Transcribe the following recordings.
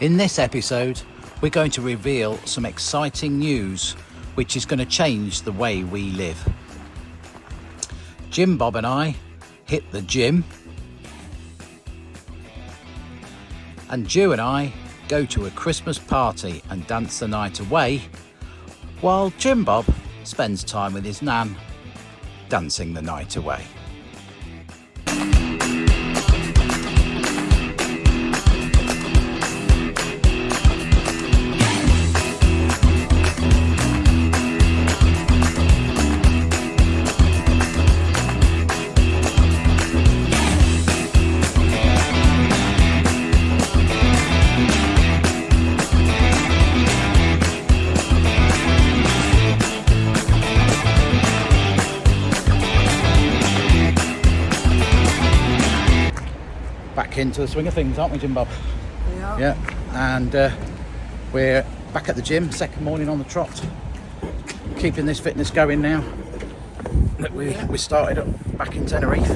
In this episode, we're going to reveal some exciting news which is going to change the way we live. Jimbob and I hit the gym, and Ju and I go to a Christmas party and dance the night away, while Jimbob spends time with his nan dancing the night away. Back into the swing of things, aren't we, Jimbob? Yeah. And we're back at the gym, second morning on the trot, keeping this fitness going now that we started up back in Tenerife.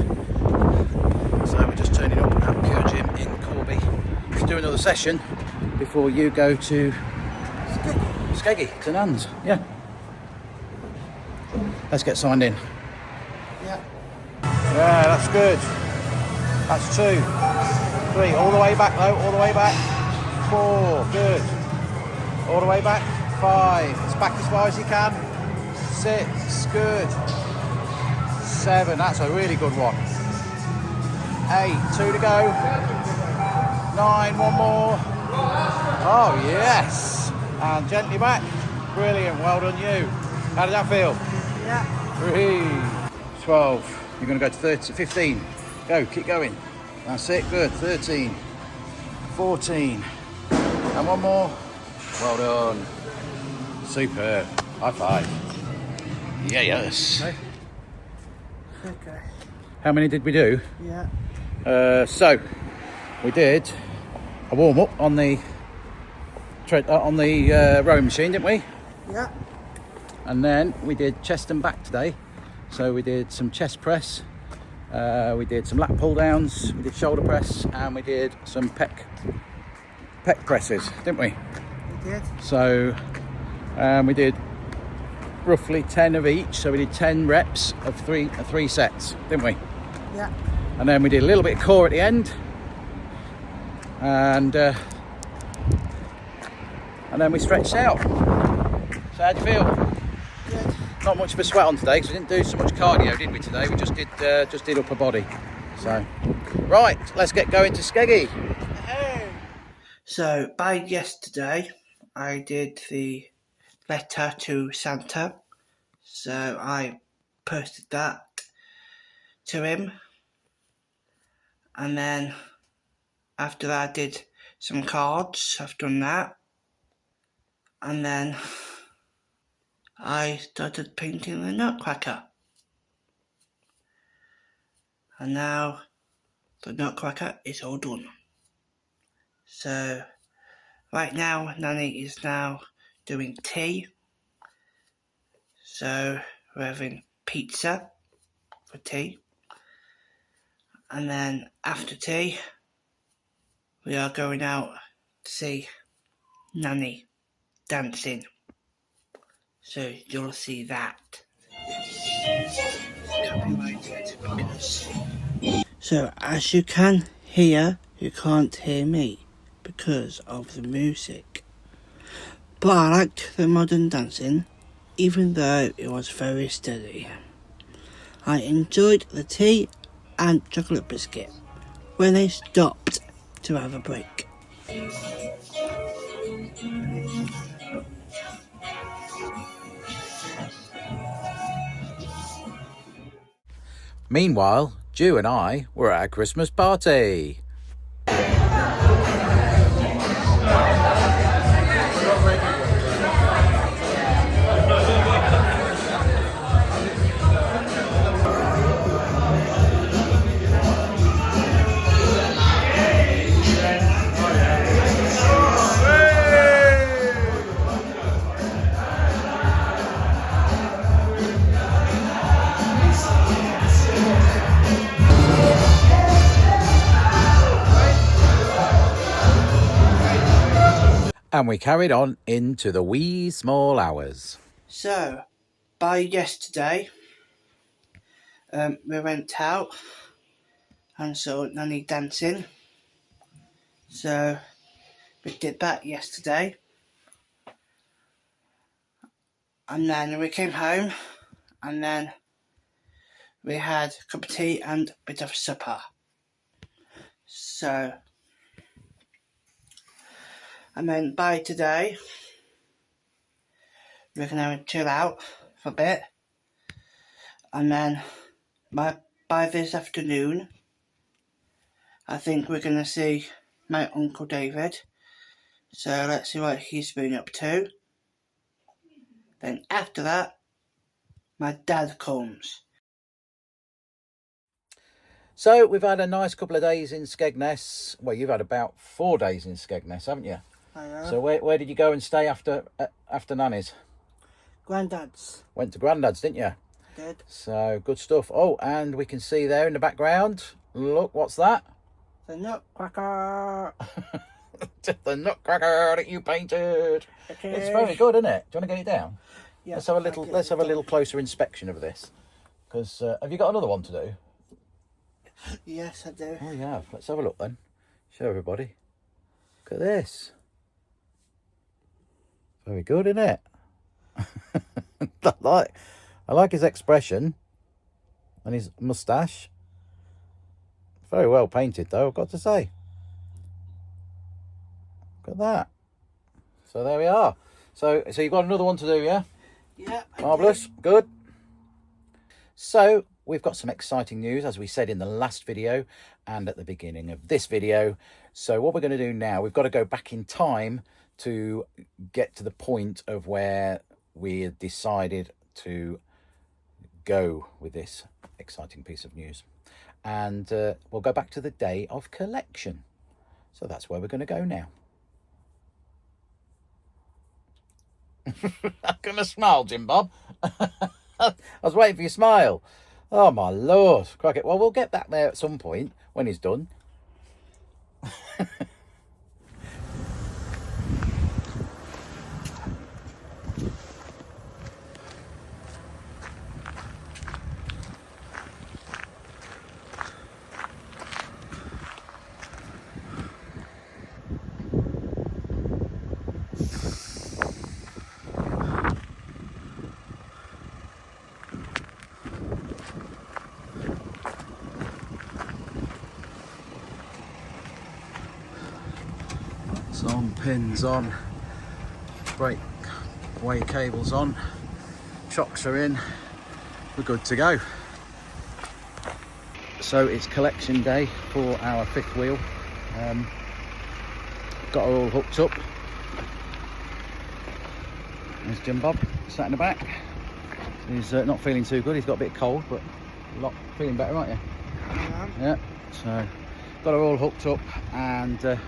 So we're just turning up at Pure Gym in Corby to do another session before you go to Skeggy to Nan's. Yeah. Let's get signed in. Yeah, that's good. That's 2, 3, all the way back though, all the way back. 4, good. All the way back. 5, as back as far as you can. 6, good. 7, that's a really good one. 8, 2 to go. 9, one more. Oh yes. And gently back. Brilliant, well done you. How did that feel? Yeah. 3, 12, you're going to go to 13, 15. Go, keep going. That's it, good. 13, 14, and one more. Well done. Superb. High five. Yeah, yes. Okay. How many did we do? Yeah. So we did a warm up on the rowing machine, didn't we? Yeah. And then we did chest and back today. So we did some chest press. We did some lat pull downs, we did shoulder press, and we did some pec presses, didn't we? We did. So we did roughly 10 of each, so we did 10 reps of three sets, didn't we? Yeah. And then we did a little bit of core at the end, and then we stretched out. So how'd you feel? Good. Not much of a sweat on today because we didn't do so much cardio, did we, today? We just did upper body. So, right, let's get going to Skeggy. So, by yesterday, I did the letter to Santa. So, I posted that to him. And then, after that, I did some cards. I've done that. And then I started painting the nutcracker. And now the nutcracker is all done. So right now Nanny is now doing tea. So we're having pizza for tea. And then after tea we are going out to see Nanny dancing. So you'll see that. Copyrighted because... So as you can hear, you can't hear me because of the music. But I liked the modern dancing, even though it was very steady. I enjoyed the tea and chocolate biscuit when they stopped to have a break. Meanwhile, Ju and I were at a Christmas party. And we carried on into the wee small hours. So, by yesterday, we went out and saw Nanny dancing. So, we did that yesterday. And then we came home and then we had a cup of tea and a bit of supper. So, and then by today, we're going to chill out for a bit. And then by this afternoon, I think we're going to see my Uncle David. So let's see what he's been up to. Then after that, my dad comes. So we've had a nice couple of days in Skegness. Well, you've had about 4 days in Skegness, haven't you? I know. So where did you go and stay after Nanny's? Granddad's. Went to Grandad's, didn't you? Did. So good stuff. Oh, and we can see there in the background. Look, what's that? The Nutcracker. The Nutcracker that you painted. Okay. It's very good, isn't it? Do you want to get it down? Yeah, Let's have a little closer inspection of this. Because have you got another one to do? Yes, I do. Oh, you have. Let's have a look then. Show everybody. Look at this. Very good, isn't it? I like his expression and his moustache. Very well painted, though, I've got to say. Look at that. So there we are. So you've got another one to do, yeah? Yeah. Marvellous. Good. So we've got some exciting news, as we said in the last video and at the beginning of this video. So what we're going to do now, we've got to go back in time to get to the point of where we decided to go with this exciting piece of news. And we'll go back to the day of collection. So that's where we're going to go now. I'm going to smile, Jimbob. I was waiting for your smile. Oh, my Lord. Crockett. Well, we'll get back there at some point when he's done. On, pins on, breakaway cables on, chocks are in, we're good to go. So it's collection day for our fifth wheel. Got her all hooked up. There's Jimbob sat in the back. He's not feeling too good, he's got a bit cold, but feeling better, aren't you? Yeah, so got her all hooked up, and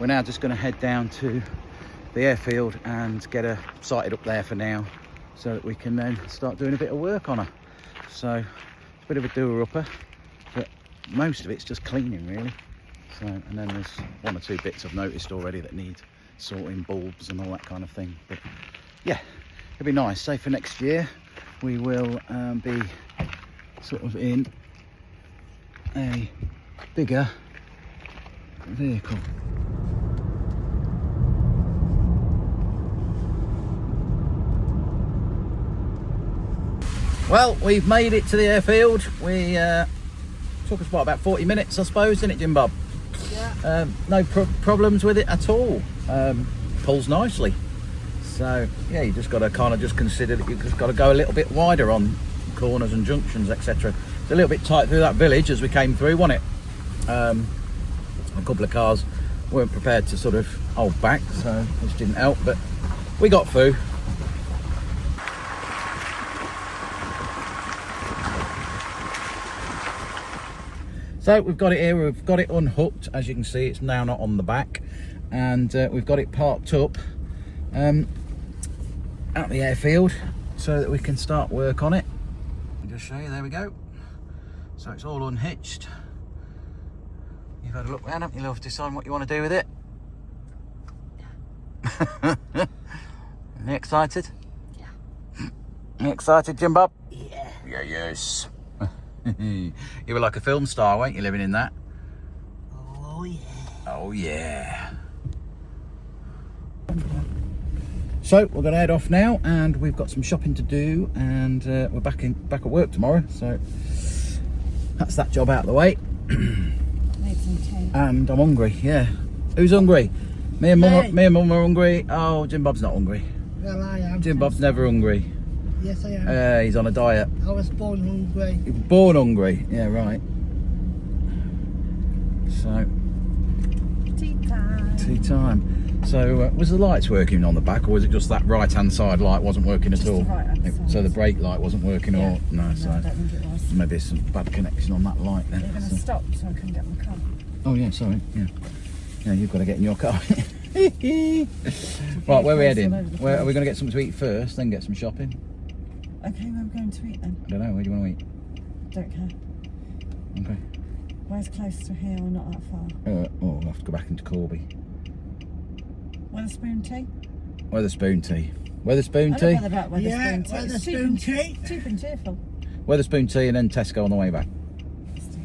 we're now just going to head down to the airfield and get her sighted up there for now, so that we can then start doing a bit of work on her. So it's a bit of a doer-upper, but most of it's just cleaning really. So, and then there's one or two bits I've noticed already that need sorting, bulbs and all that kind of thing. But yeah, it'll be nice. Say for next year we will be sort of in a bigger vehicle. Well, we've made it to the airfield. We took us about 40 minutes, I suppose, didn't it, Jimbob? Yeah. No problems with it at all. Pulls nicely. So yeah, you just got to kind of just consider that you've just got to go a little bit wider on corners and junctions, etc. It's a little bit tight through that village as we came through, wasn't it? A couple of cars weren't prepared to sort of hold back, so which didn't help, but we got through. So we've got it here, we've got it unhooked. As you can see, it's now not on the back, and we've got it parked up at the airfield so that we can start work on it. I'll just show you, there we go. So it's all unhitched. You've had a look round, haven't you, love, to decide what you want to do with it? You excited? Yeah. You excited, Jimbob? Yeah. Yeah, yes. You were like a film star, weren't you, living in that? Oh yeah. Oh yeah. So we're going to head off now, and we've got some shopping to do, and we're back at work tomorrow. So that's that job out of the way. Made some tea. And I'm hungry. Yeah. Who's hungry? Me and Mum. Me and Mum are hungry. Oh, Jimbob's not hungry. Well, I am. Jimbob's never hungry. Yes, I am. He's on a diet. I was born hungry. He was born hungry. Yeah, right. So Tea time. tea time. So was the lights working on the back, or was it just that right-hand side light wasn't working at Just all? the right-hand side. So the brake light wasn't working, Yeah. or no? So No, I don't think it was. maybe some bad connection on that light then. You're going to So- stop so I can get my car. Oh yeah, sorry. Yeah. Yeah, you've got to get in your car. Right, where are we heading? Where are we going to get something to eat first, then get some shopping? Okay, where are we going to eat then? I don't know. Where do you want to Don't care. eat? Okay. Where's close to here or not that far? We'll have to go back into Corby. Weatherspoon tea? Weatherspoon tea. Weatherspoon I tea. don't know about Weatherspoon Yeah, tea. It's Weatherspoon tea. cheap and cheerful. Weatherspoon tea, and then Tesco on the way back.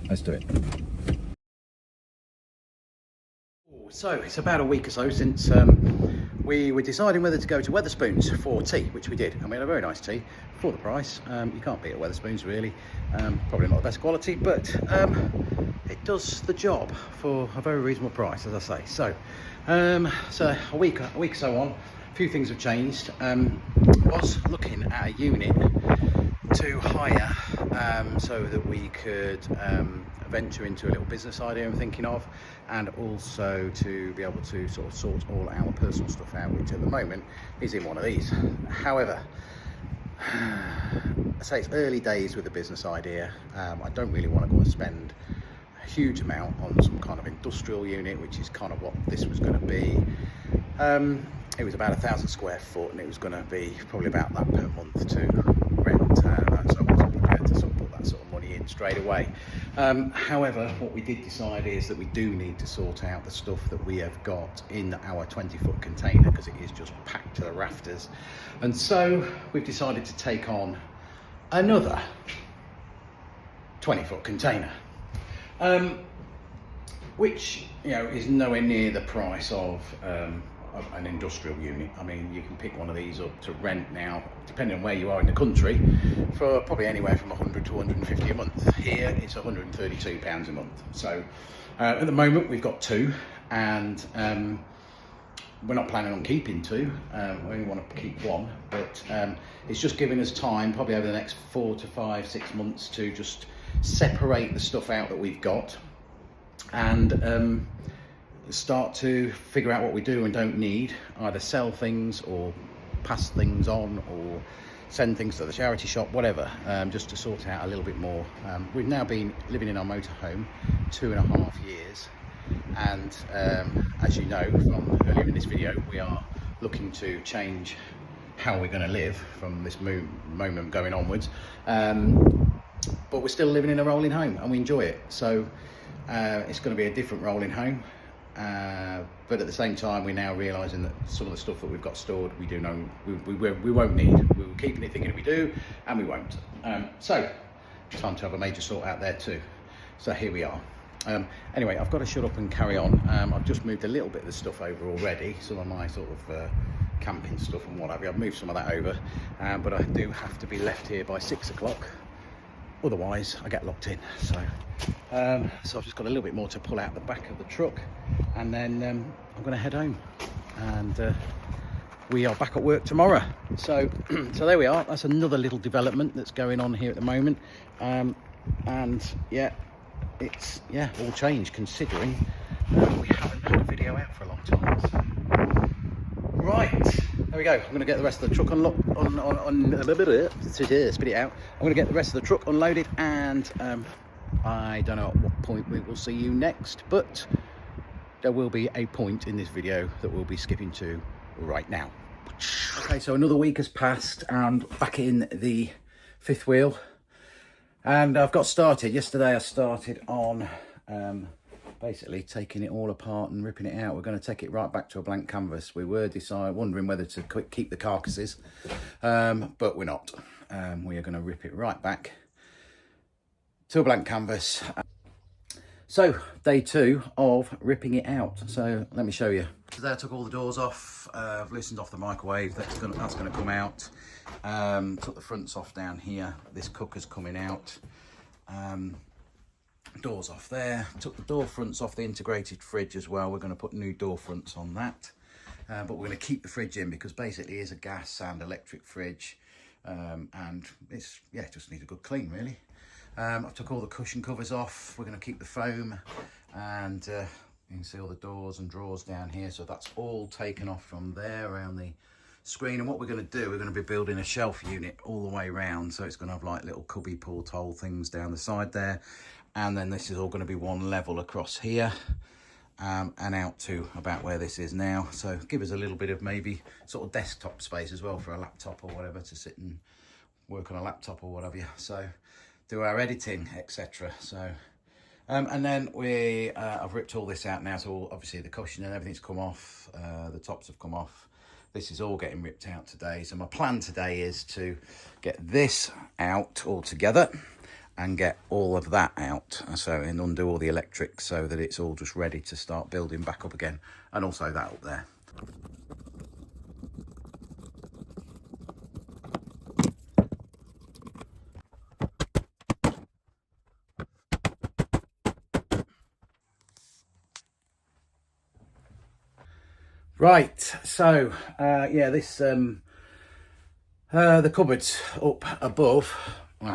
Let's do it. So it's about a week or so since we were deciding whether to go to Weatherspoons for tea, which we did, and we had a very nice tea for the price. You can't beat at Weatherspoons really. Probably not the best quality, but it does the job for a very reasonable price, as I say. So, so a week or so on, a few things have changed. Was looking at a unit to hire so that we could venture into a little business idea I'm thinking of, and also to be able to sort of sort all our personal stuff out, which at the moment is in one of these. However, I say it's early days with the business idea. I don't really want to go and spend a huge amount on some kind of industrial unit, which is kind of what this was going to be. It was about 1,000 square foot, and it was going to be probably about that per month to rent, so I wasn't prepared to sort of put that sort of money in straight away. However, what we did decide is that we do need to sort out the stuff that we have got in our 20-foot container, because it is just packed to the rafters. And so we've decided to take on another 20-foot container, which, you know, is nowhere near the price of an industrial unit. I mean, you can pick one of these up to rent now, depending on where you are in the country, for probably anywhere from 100 to 150 a month. Here it's 132 pounds a month. So at the moment we've got two, and we're not planning on keeping two. We only want to keep one, but it's just giving us time, probably over the next 4 to 5, 6 months, to just separate the stuff out that we've got, and start to figure out what we do and don't need, either sell things or pass things on or send things to the charity shop, whatever, just to sort out a little bit more. We've now been living in our motorhome 2.5 years, and as you know from earlier in this video, we are looking to change how we're going to live from this moment going onwards, but we're still living in a rolling home and we enjoy it. So it's going to be a different rolling home. But at the same time, we're now realising that some of the stuff that we've got stored, we do know we won't need. We were keeping it thinking we do, and we won't. So time to have a major sort out there too. So here we are. Anyway, I've got to shut up and carry on. I've just moved a little bit of the stuff over already, some of my sort of camping stuff and what have you. I've moved some of that over, but I do have to be left here by 6 o'clock. Otherwise I get locked in. So so I've just got a little bit more to pull out the back of the truck, and then I'm going to head home, and we are back at work tomorrow. So so there we are. That's another little development that's going on here at the moment, and yeah, it's all changed, considering we haven't had a video out for a long time. So. Right, there we go. I'm going to get the rest of the truck unlocked. Spit it out. I'm going to get the rest of the truck unloaded, and I don't know at what point we will see you next, but there will be a point in this video that we'll be skipping to right now. Okay, so another week has passed, and back in the fifth wheel, and I've got started. Yesterday I started on basically taking it all apart and ripping it out. We're going to take it right back to a blank canvas. We were wondering whether to keep the carcasses, but we're not. We are going to rip it right back to a blank canvas. So day 2 of ripping it out. So let me show you. So there, I took all the doors off. I've loosened off the microwave. That's going to come out. Took the fronts off down here. This cooker's coming out. Doors off there. Took the door fronts off the integrated fridge as well. We're going to put new door fronts on that. But we're going to keep the fridge in because basically it's a gas and electric fridge. And it's, yeah, it just needs a good clean really. I took all the cushion covers off. We're going to keep the foam, and you can see all the doors and drawers down here. So that's all taken off from there around the screen. And what we're going to do, we're going to be building a shelf unit all the way around. So it's going to have like little cubby porthole things down the side there. And then this is all going to be one level across here, and out to about where this is now. So give us a little bit of maybe sort of desktop space as well for a laptop or whatever, to sit and work on a laptop or whatever. So do our editing, etc. So and then I've ripped all this out now, so obviously the cushion and everything's come off, the tops have come off. This is all getting ripped out today. So my plan today is to get this out all together and get all of that out, so, and undo all the electrics so that it's all just ready to start building back up again, and also that up there. Right, so yeah, this the cupboard's up above. Look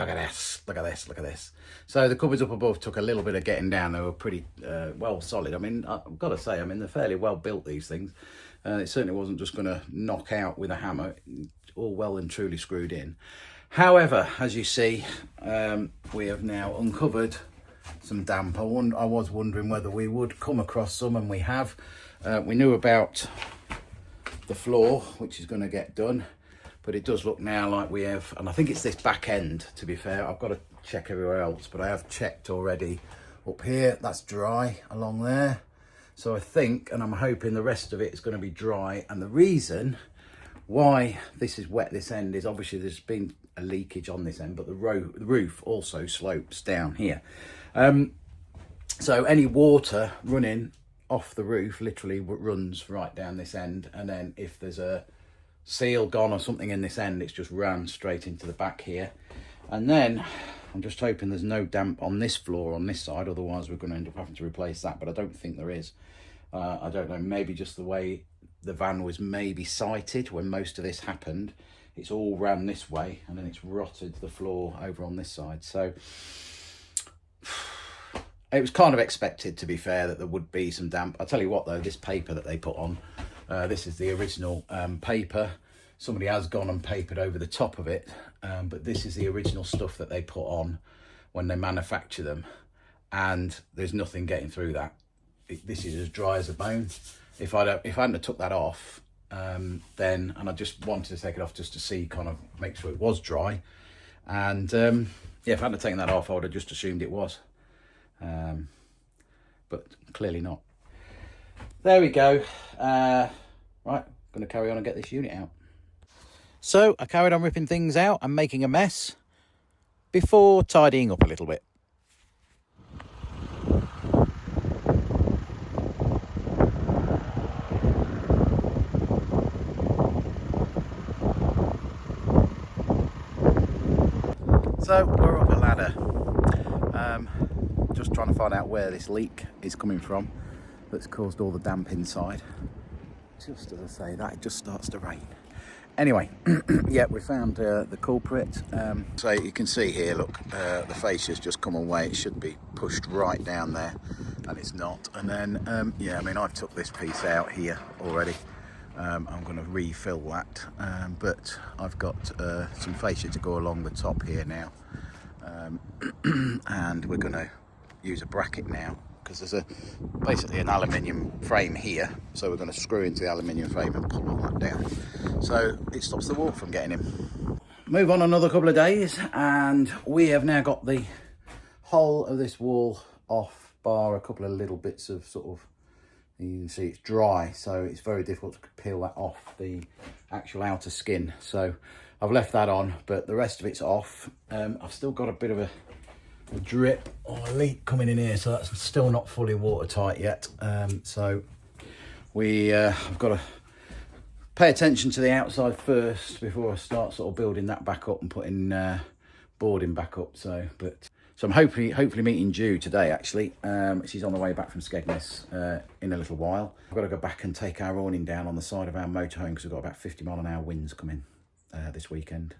at this, look at this, look at this. So the cupboards up above took a little bit of getting down. They were pretty well solid. I mean, I've got to say, I mean, they're fairly well built, these things. It certainly wasn't just going to knock out with a hammer. All well and truly screwed in. However, as you see, we have now uncovered some damp. I was wondering whether we would come across some, and we have. We knew about the floor, which is going to get done, but it does look now like we have, and I think it's this back end, to be fair. I've got to check everywhere else, but I have checked already up here. That's dry along there. So I think, and I'm hoping the rest of it is going to be dry. And the reason why this is wet, this end, is obviously there's been a leakage on this end, but the roof also slopes down here. So any water running off the roof literally runs right down this end, and then if there's a seal gone or something in this end, it's just ran straight into the back here. And then I'm just hoping there's no damp on this floor on this side, otherwise we're going to end up having to replace that, but I don't think there is. I don't know, maybe just the way the van was maybe sited when most of this happened, it's all ran this way and then it's rotted the floor over on this side. So it was kind of expected, to be fair, that there would be some damp. I'll tell you what though, this paper that they put on, this is the original paper. Somebody has gone and papered over the top of it, but this is the original stuff that they put on when they manufacture them, and there's nothing getting through that. This is as dry as a bone. If I hadn't have took that off, then, and I just wanted to take it off just to see, kind of make sure it was dry, and yeah, if I hadn't have taken that off, I would have just assumed it was, but clearly not. There we go. Right, going to carry on and get this unit out. So I carried on ripping things out and making a mess before tidying up a little bit. So we're up a ladder, just trying to find out where this leak is coming from that's caused all the damp inside. Just as I say that, it just starts to rain. Anyway, yeah, we found the culprit. So you can see here, look, the fascia's just come away. It should be pushed right down there, and it's not. And then, yeah, I mean, I've took this piece out here already. I'm going to refill that, but I've got some fascia to go along the top here now. And we're going to use a bracket now, because there's basically an aluminium frame here, so we're going to screw into the aluminium frame and pull all that down, so it stops the wall from getting in. Move on another couple of days, and we have now got the whole of this wall off bar a couple of little bits of sort of, you can see it's dry, so it's very difficult to peel that off the actual outer skin. So I've left that on, but the rest of it's off. I've still got a bit of a drip or a leak coming in here, so that's still not fully watertight yet. So I've got to pay attention to the outside first before I start sort of building that back up and putting boarding back up. So I'm hopefully meeting Ju today, actually. She's on the way back from Skegness in a little while. I've got to go back and take our awning down on the side of our motorhome because we've got about 50-mile-an-hour winds coming this weekend.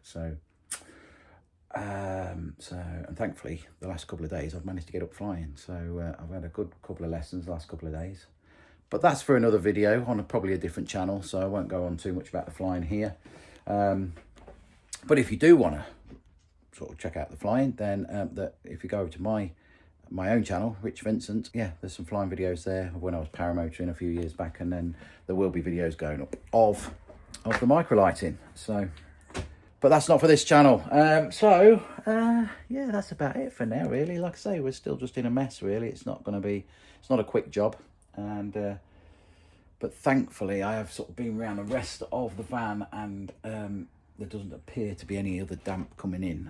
And thankfully the last couple of days I've managed to get up flying. So I've had a good couple of lessons the last couple of days. But that's for another video on probably a different channel, so I won't go on too much about the flying here. But if you do want to sort of check out the flying, then if you go over to my own channel, Rich Vincent, yeah, there's some flying videos there of when I was paramotoring a few years back, and then there will be videos going up of the microlighting. So, but that's not for this channel. Yeah, that's about it for now, really. Like I say, we're still just in a mess, really. It's not a quick job, and but thankfully I have sort of been around the rest of the van, and there doesn't appear to be any other damp coming in.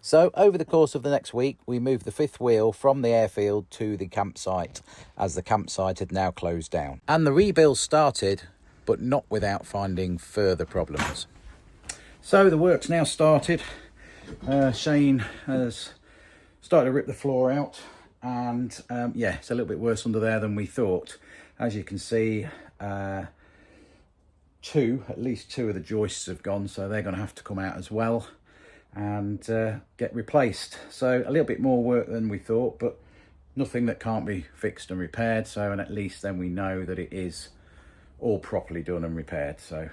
So over the course of the next week, we moved the fifth wheel from the airfield to the campsite, as the campsite had now closed down. And the rebuild started, but not without finding further problems. So the work's now started. Shane has started to rip the floor out, and yeah, it's a little bit worse under there than we thought. As you can see, at least two of the joists have gone, so they're going to have to come out as well and get replaced. So a little bit more work than we thought, but nothing that can't be fixed and repaired. So, and at least then we know that it is all properly done and repaired. So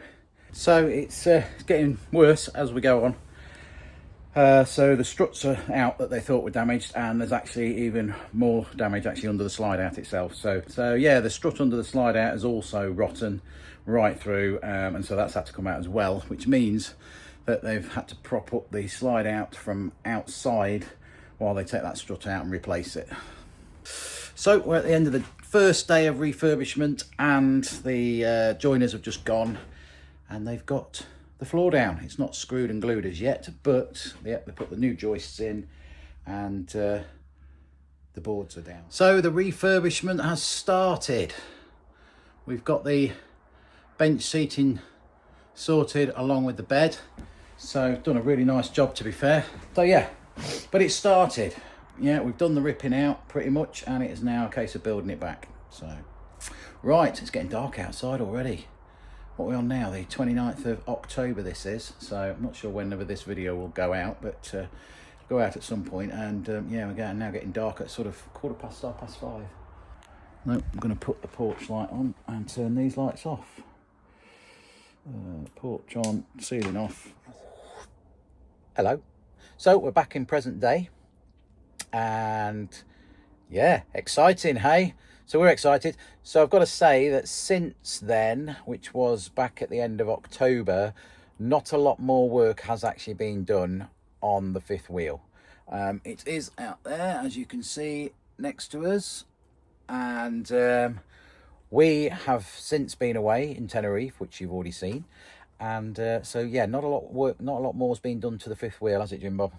it's getting worse as we go on. So the struts are out that they thought were damaged, and there's actually even more damage actually under the slide out itself. So yeah, the strut under the slide out is also rotten right through, and so that's had to come out as well, which means that they've had to prop up the slide out from outside while they take that strut out and replace it. So we're at the end of the first day of refurbishment, and the joiners have just gone and they've got the floor down. It's not screwed and glued as yet, but they put the new joists in, and the boards are down. So the refurbishment has started. We've got the bench seating sorted along with the bed. So done a really nice job, to be fair. So yeah, but it started. Yeah, we've done the ripping out pretty much, and it is now a case of building it back. So, right, it's getting dark outside already. What are we on now? The 29th of October this is. So I'm not sure whenever this video will go out, but go out at some point. And yeah, we're now getting dark at sort of 5:15. No, I'm going to put the porch light on and turn these lights off. Porch on, ceiling off. Hello. So we're back in present day. And yeah, exciting, hey? So we're excited. So I've got to say that since then, which was back at the end of October, not a lot more work has actually been done on the fifth wheel. It is out there, as you can see, next to us. And we have since been away in Tenerife, which you've already seen. And so, yeah, not a lot more has been done to the fifth wheel, has it, Jimbob?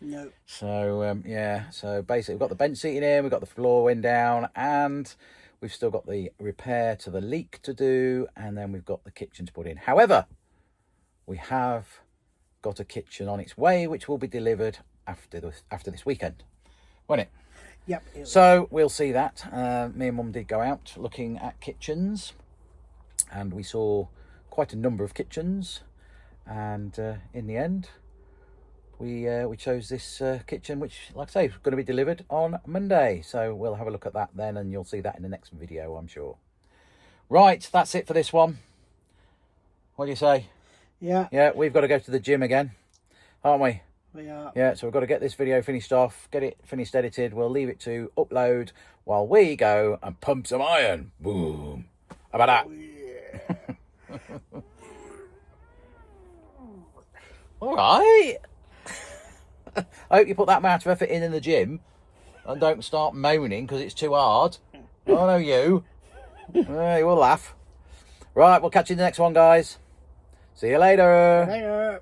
No. So yeah, so basically we've got the bench seating in, we've got the floor wind down, and we've still got the repair to the leak to do, and then we've got the kitchen to put in. However, we have got a kitchen on its way, which will be delivered after this weekend, won't it? Yep. So we'll see that. Me and Mum did go out looking at kitchens, and we saw quite a number of kitchens, and in the end, we chose this kitchen, which, like I say, is going to be delivered on Monday. So we'll have a look at that then, and you'll see that in the next video, I'm sure. Right, that's it for this one. What do you say? Yeah. Yeah, we've got to go to the gym again, aren't we? We are. Yeah, so we've got to get this video finished off, get it finished edited. We'll leave it to upload while we go and pump some iron. Boom. How about that? Oh, yeah. All right. I hope you put that amount of effort in the gym. And don't start moaning because it's too hard. Oh no, you. Hey, we'll laugh. Right, we'll catch you in the next one, guys. See you later. Later.